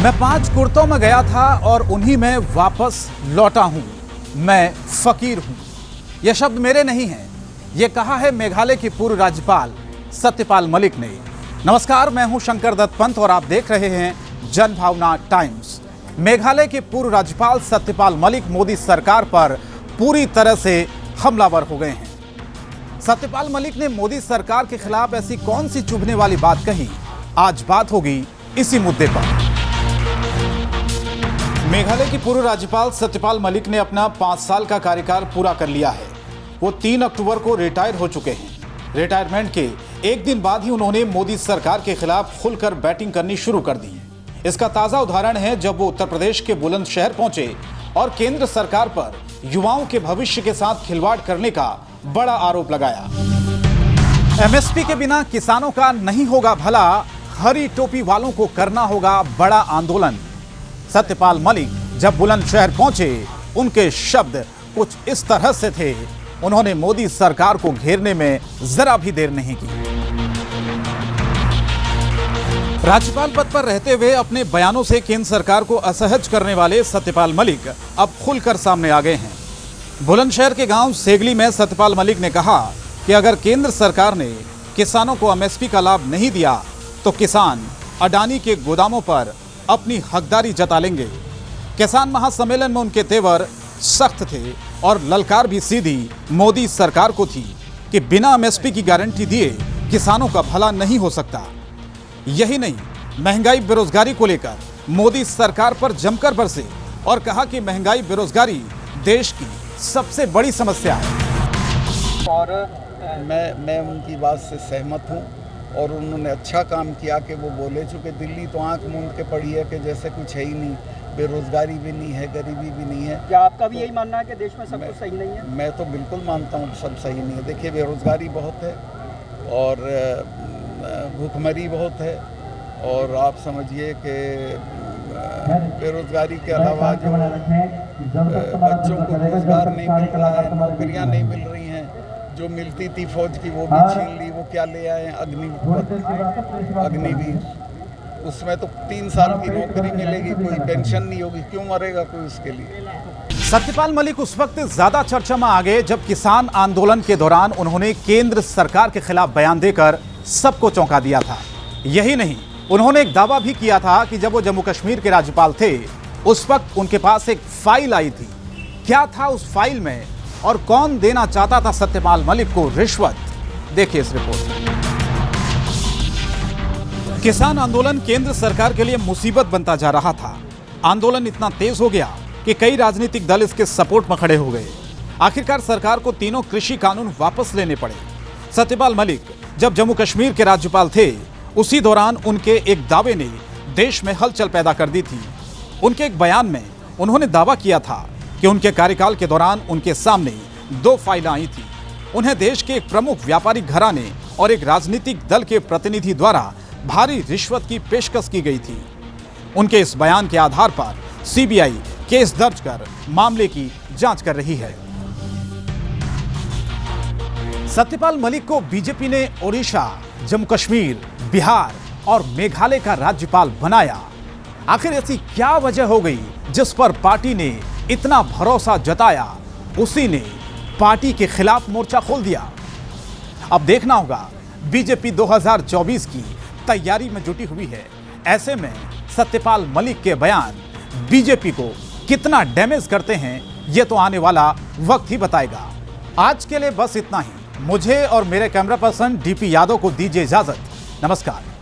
मैं 5 कुर्तों में गया था और उन्हीं में वापस लौटा हूं। मैं फकीर हूं। ये शब्द मेरे नहीं हैं, ये कहा है मेघालय की पूर्व राज्यपाल सत्यपाल मलिक ने। नमस्कार, मैं हूं शंकर दत्त पंत और आप देख रहे हैं जनभावना टाइम्स। मेघालय के पूर्व राज्यपाल सत्यपाल मलिक मोदी सरकार पर पूरी तरह से हमलावर हो गए हैं। सत्यपाल मलिक ने मोदी सरकार के खिलाफ ऐसी कौन सी चुभने वाली बात कही? आज बात होगी इसी मुद्दे पर। मेघालय की पूर्व राज्यपाल सत्यपाल मलिक ने अपना 5 साल का कार्यकाल पूरा कर लिया है। वो 3 अक्टूबर को रिटायर हो चुके हैं। रिटायरमेंट के एक दिन बाद ही उन्होंने मोदी सरकार के खिलाफ खुलकर बैटिंग करनी शुरू कर दी है। इसका ताजा उदाहरण है जब वो उत्तर प्रदेश के बुलंदशहर पहुंचे और केंद्र सरकार पर युवाओं के भविष्य के साथ खिलवाड़ करने का बड़ा आरोप लगाया। एमएसपी के बिना किसानों का नहीं होगा भला, हरी टोपी वालों को करना होगा बड़ा आंदोलन। सत्यपाल मलिक जब बुलंदशहर पहुंचे, उनके शब्द कुछ इस तरह से थे। उन्होंने मोदी सरकार को घेरने में जरा भी देर नहीं की। राज्यपाल पद पर रहते हुए अपने बयानों से केंद्र सरकार को असहज करने वाले सत्यपाल मलिक अब खुलकर सामने आ गए हैं। बुलंदशहर के गांव सेगली में सत्यपाल मलिक ने कहा कि अगर केंद्र सरकार ने किसानों को एमएसपी का लाभ नहीं दिया तो किसान अडानी के गोदामों पर अपनी हकदारी जता लेंगे। किसान महासम्मेलन में उनके तेवर सख्त थे और ललकार भी सीधी मोदी सरकार को थी कि बिना एमएसपी की गारंटी दिए किसानों का भला नहीं हो सकता। यही नहीं, महंगाई बेरोजगारी को लेकर मोदी सरकार पर जमकर बरसे और कहा कि महंगाई बेरोजगारी देश की सबसे बड़ी समस्या है। और मैं उनकी बात से सहमत हूं और उन्होंने अच्छा काम किया कि वो बोले, चूँकि दिल्ली तो आंख मूंद के पड़ी है कि जैसे कुछ है ही नहीं, बेरोजगारी भी नहीं है, गरीबी भी नहीं है। क्या आपका भी यही मानना है कि देश में सब कुछ सही नहीं है? मैं तो बिल्कुल मानता हूँ सब सही नहीं है। देखिए, बेरोजगारी बहुत है और भूखमरी बहुत है और आप समझिए कि बेरोजगारी के अलावा जो बच्चों को रोजगार नहीं मिल रहा है, नौकरियाँ नहीं मिल रही हैं, जो मिलती थी फौज की वो भी छीन ली। वो क्या ले आए? अग्निवीर, उसमें तो 3 साल की नौकरी मिलेगी, कोई पेंशन नहीं होगी, क्यों मरेगा कोई उसके लिए? सत्यपाल मलिक उस वक्त ज्यादा चर्चा में आ गए जब किसान आंदोलन के दौरान उन्होंने केंद्र सरकार के खिलाफ बयान देकर सबको चौंका दिया था। यही नहीं, उन्होंने एक दावा भी किया था कि जब वो जम्मू कश्मीर के राज्यपाल थे उस वक्त उनके पास एक फाइल आई थी। क्या था उस फाइल में और कौन देना चाहता था सत्यपाल मलिक को रिश्वत? देखिए इस रिपोर्ट में। किसान आंदोलन केंद्र सरकार के लिए मुसीबत बनता जा रहा था। आंदोलन इतना तेज हो गया कि कई राजनीतिक दल इसके सपोर्ट में खड़े हो गए। आखिरकार सरकार को तीनों कृषि कानून वापस लेने पड़े। सत्यपाल मलिक जब जम्मू कश्मीर के राज्यपाल थे, उसी दौरान उनके एक दावे ने देश में हलचल पैदा कर दी थी। उनके एक बयान में उन्होंने दावा किया था कि उनके कार्यकाल के दौरान उनके सामने 2 फाइलें आई थी। उन्हें देश के एक प्रमुख व्यापारिक घराने और एक राजनीतिक दल के प्रतिनिधि द्वारा भारी रिश्वत की पेशकश की गई थी। उनके इस बयान के आधार पर सीबीआई केस दर्ज कर मामले की जांच कर रही है। सत्यपाल मलिक को बीजेपी ने ओडिशा, जम्मू कश्मीर, बिहार और मेघालय का राज्यपाल बनाया। आखिर ऐसी क्या वजह हो गई जिस पर पार्टी ने इतना भरोसा जताया? उसी ने पार्टी के खिलाफ मोर्चा खोल दिया। अब देखना होगा, बीजेपी 2024 की तैयारी में जुटी हुई है। ऐसे में सत्यपाल मलिक के बयान बीजेपी को कितना डैमेज करते हैं, यह तो आने वाला वक्त ही बताएगा। आज के लिए बस इतना ही। मुझे और मेरे कैमरा पर्सन डीपी यादव को दीजिए इजाजत। नमस्कार।